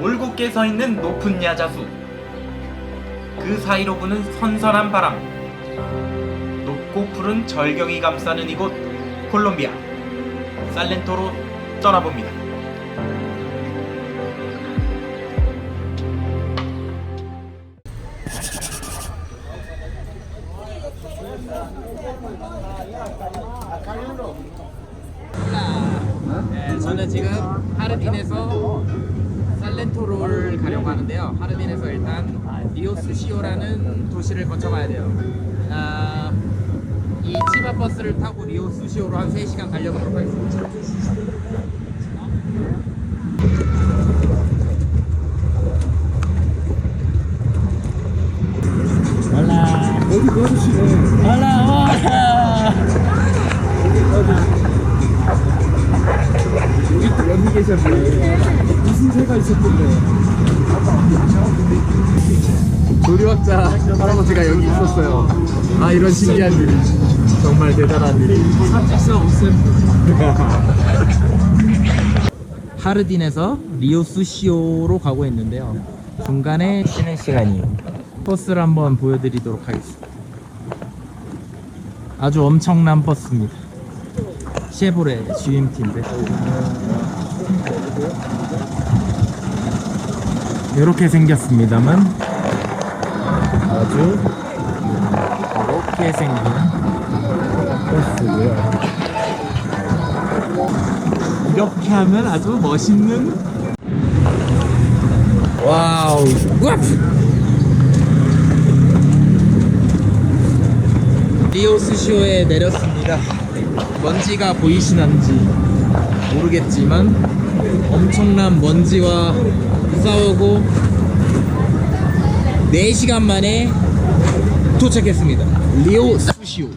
올곧게 서 있는 높은 야자수, 그 사이로 부는 선선한 바람, 높고 푸른 절경이 감싸는 이곳 콜롬비아 살렌토로 떠나봅니다. 네, 저는 지금 하르딘에서 살렌토로를 가려고 하는데요. 하르딘에서 일단 리오수시오라는 도시를 거쳐가야 돼요. 이 치바 버스를 타고 리오수시오로 한 3시간 달려보도록 하겠습니다. 여기 계셨네. 무슨 새가 있었던데? 조류학자 할아버지가 여기 있었어요. 아, 이런 신기한 일이, 정말 대단한 일이. 산책사 없음. 하르딘에서 리오수시오로 가고 있는데요. 중간에 쉬는 시간이에요. 버스를 한번 보여드리도록 하겠습니다. 아주 엄청난 버스입니다. 쉐보레 GMT인데 이렇게 생겼습니다만 아주 이렇게 생긴 버스고요. 이렇게 하면 아주 멋있는. 와우. 우와! 리오수시오에 내렸습니다. 먼지가 보이시는지 모르겠지만 엄청난 먼지와 싸우고 4시간 만에 도착했습니다. 리오수시오.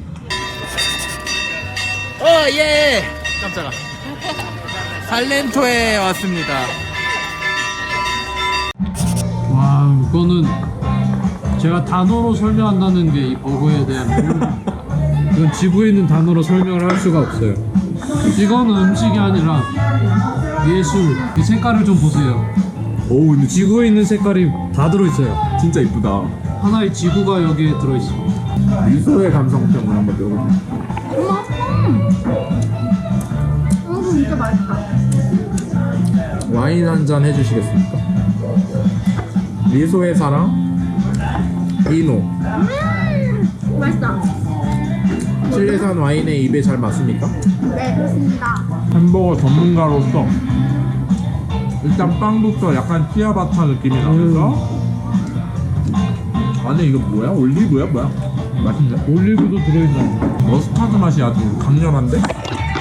예! 깜짝아. 살렌토에 왔습니다. 와, 이거는 제가 단어로 설명한다는 게 이 버거에 대한 이건 지구에 있는 단어로 설명을 할 수가 없어요. 이거는 음식이 아니라 예술. 이 색깔을 좀 보세요. 오, 근데 지구에 있는 색깔이 다 들어있어요. 진짜 이쁘다. 하나의 지구가 여기에 들어있습니다. 미소의 감성평을 한번 배워볼게요. 진짜 맛있다. 와인 한 잔 해주시겠습니까? 미소의 사랑, 비노. 맛있다. 칠레산 와인에 입에 잘 맞습니까? 네, 그렇습니다. 햄버거 전문가로서 일단 빵부터 약간 치아바타 느낌이 나면서 안에 이거 뭐야? 올리브야? 뭐야? 맛있네. 올리브도 들어있나요? 머스타드 맛이 아주 강렬한데?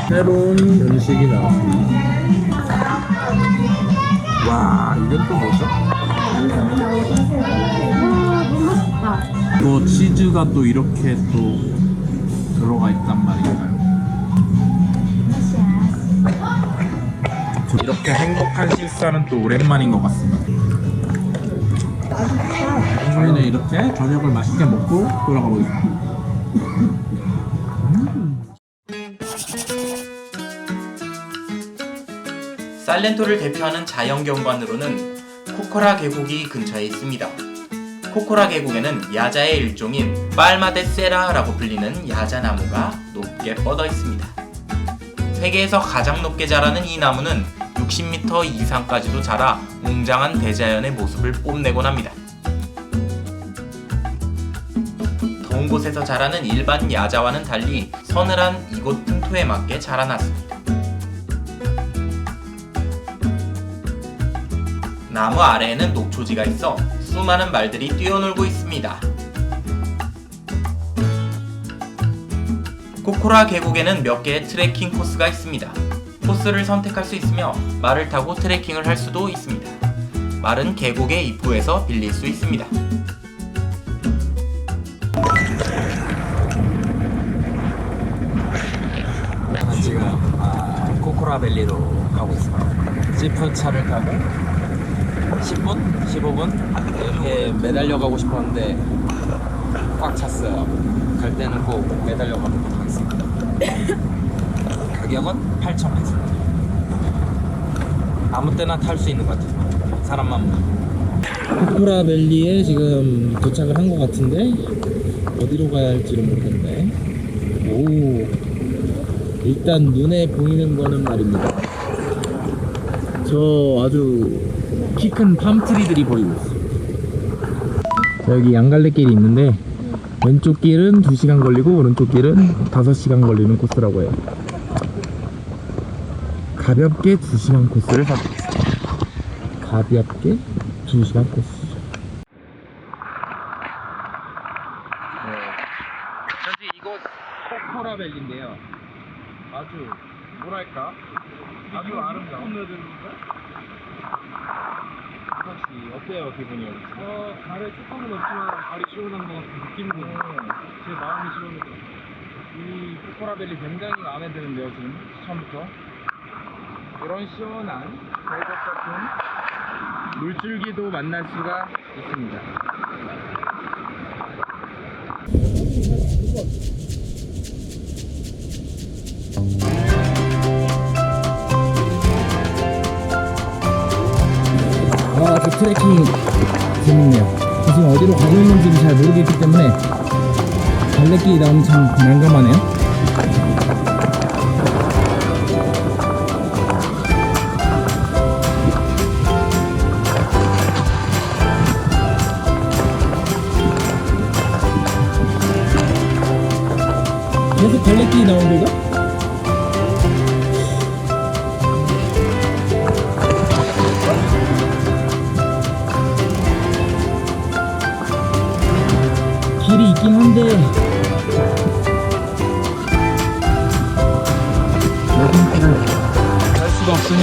새로운 음식이 나왔습니다. 와, 이건 또 뭐죠? 와, 너무 맛있다. 또 치즈가 또 이렇게 또 들어가 있단 말인가요? 이렇게 행복한 식사는 또 오랜만인 것 같습니다. 저희는 이렇게 저녁을 맛있게 먹고 돌아가 보겠습니다. 살렌토를 대표하는 자연경관으로는 코코라 계곡이 근처에 있습니다. 코코라 계곡에는 야자의 일종인 빨마데세라라고 불리는 야자나무가 높게 뻗어 있습니다. 세계에서 가장 높게 자라는 이 나무는 60m 이상까지도 자라 웅장한 대자연의 모습을 뽐내곤 합니다. 더운 곳에서 자라는 일반 야자와는 달리 서늘한 이곳 풍토에 맞게 자라났습니다. 나무 아래에는 녹초지가 있어 수많은 말들이 뛰어놀고 있습니다. 코코라 계곡에는 몇 개의 트레킹 코스가 있습니다. 코스를 선택할 수 있으며 말을 타고 트레킹을 할 수도 있습니다. 말은 계곡의 입구에서 빌릴 수 있습니다. 지금 코코라밸리로 가고 있습니다. 지프차를 타고 10분? 15분? 이렇게 매달려 가고 싶었는데 꽉 찼어요. 갈 때는 꼭 매달려 가도록 하겠습니다. 가격은 8,000페소. 아무 때나 탈 수 있는 것 같아요. 사람만 모시고. 코코라밸리에 지금 도착을 한 것 같은데 어디로 가야 할지는 모르겠네. 오, 일단 눈에 보이는 거는 말입니다. 저 아주 키 큰 팜트리들이 보이고 있어요. 여기 양갈래길이 있는데 왼쪽 길은 2시간 걸리고 오른쪽 길은 5시간 걸리는 코스라고 해요. 가볍게 2시간 코스를 선택했습니다. 가볍게 2시간 코스. 현재 이곳 코코라밸리인데요. 아주 뭐랄까 아주 아름다운. 어때요 기분이? 발에 조금은 없지만 발이 시원한 것 같은 느낌도 제 마음이 시원해요. 이 코코라밸리 굉장히 마음에 드는데요 지금 처음부터. 이런 시원한 계곡 같은 물줄기도 만날 수가 있습니다. 저 트레킹 재밌네요. 지금 어디로 가고 있는지는 잘 모르겠기 때문에 갈래길이 나오면 참 난감하네요. 계속 갈래길이 나오는데요? 길이 있긴 한데 여긴길을 갈 수가 없으니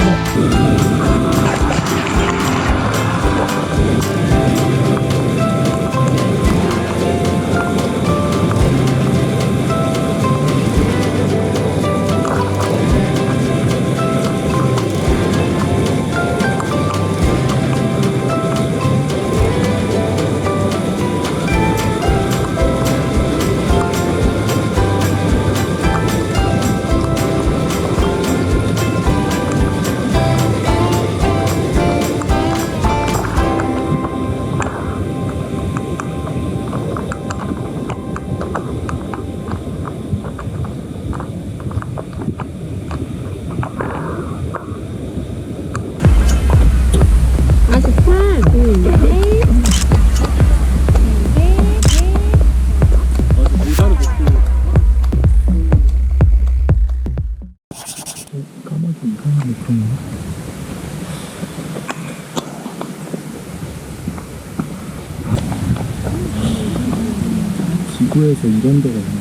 지구에서 이런 데가 있나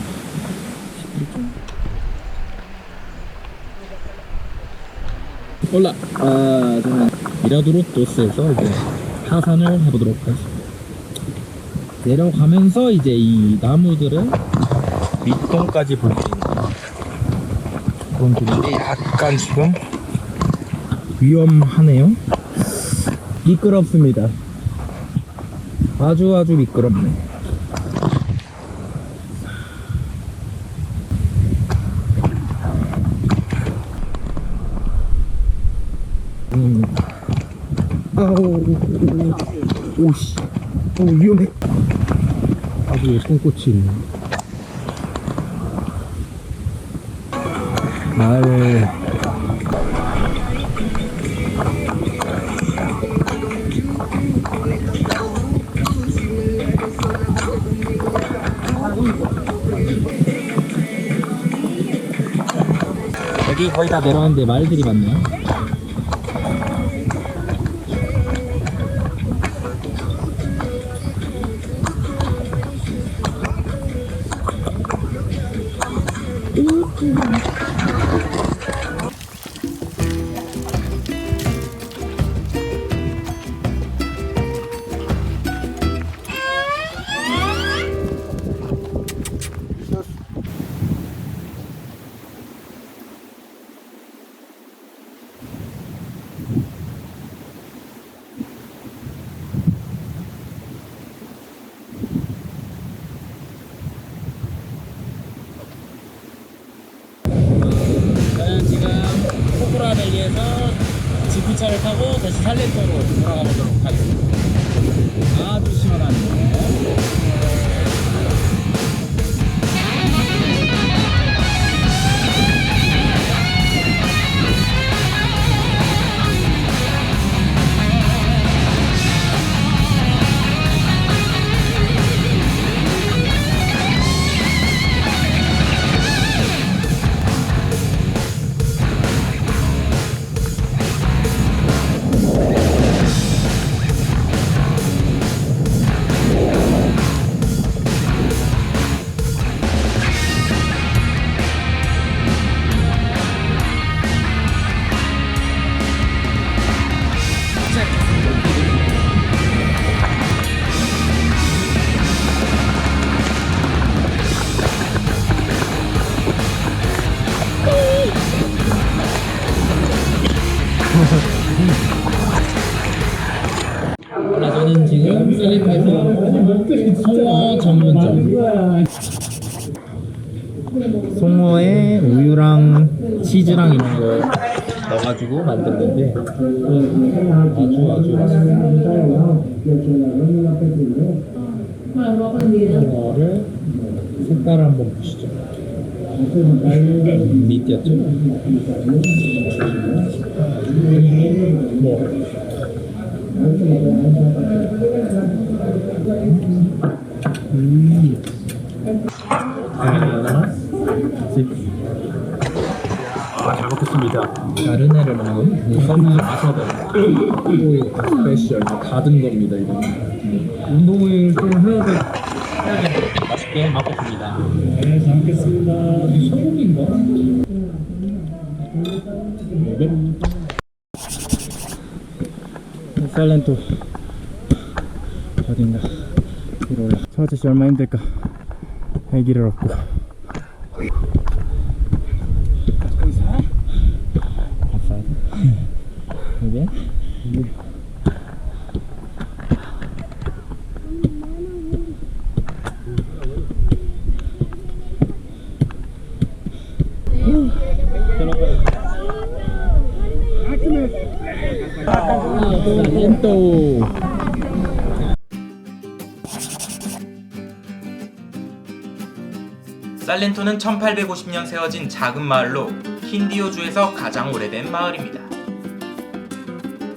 싶을 정도. 올라! 저는 미라도로토스에서 이제 하산을 해보도록 하겠습니다. 내려가면서 이제 이 나무들은 밑동까지 볼 수 있는 그런 길인데 약간 지금 위험하네요. 미끄럽습니다. 아주 미끄럽네. 오씨, 위험해. 아주 예쁜 꽃이 있네. 아유. 여기 거의 다 내려왔는데 말들이 많네요. 저는 지금 코코라밸리에서 지프차를 타고 다시 살렌토로 돌아가 보도록 하겠습니다. 아주 시원하네요. 저는 지금 셀리파이프 송어 전문점. 송어에 우유랑 치즈랑 이런 거 넣어가지고 만든 건데 아주 송어를 색깔을 한번 보시죠. 미디었죠? 뭐 잘 먹겠습니다. 다른 애를 먹는 선은 아서더 스페셜 가든 겁니다. 이거 운동을 좀 해야 돼. 맛있게 먹겠습니다. 네, 잘 먹겠습니다. 소고기인가? 살렌토 어딘가 위로 올라. 저 아저씨 얼마나 힘들까. 애기를 얻고. 거기 살아? 아싸. 여기? 살렌토. 살렌토는 1850년 세워진 작은 마을로 킨디오주에서 가장 오래된 마을입니다.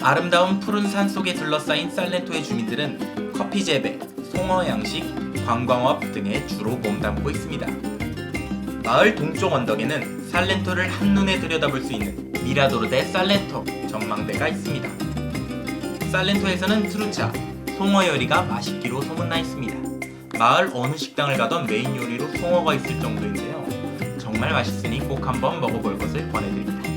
아름다운 푸른 산 속에 둘러싸인 살렌토의 주민들은 커피 재배, 송어 양식, 관광업 등에 주로 몸담고 있습니다. 마을 동쪽 언덕에는 살렌토를 한눈에 들여다볼 수 있는 미라도르 데 살렌토 전망대가 있습니다. 살렌토에서는 트루차, 송어 요리가 맛있기로 소문나 있습니다. 마을 어느 식당을 가던 메인 요리로 송어가 있을 정도인데요. 정말 맛있으니 꼭 한번 먹어볼 것을 권해드립니다.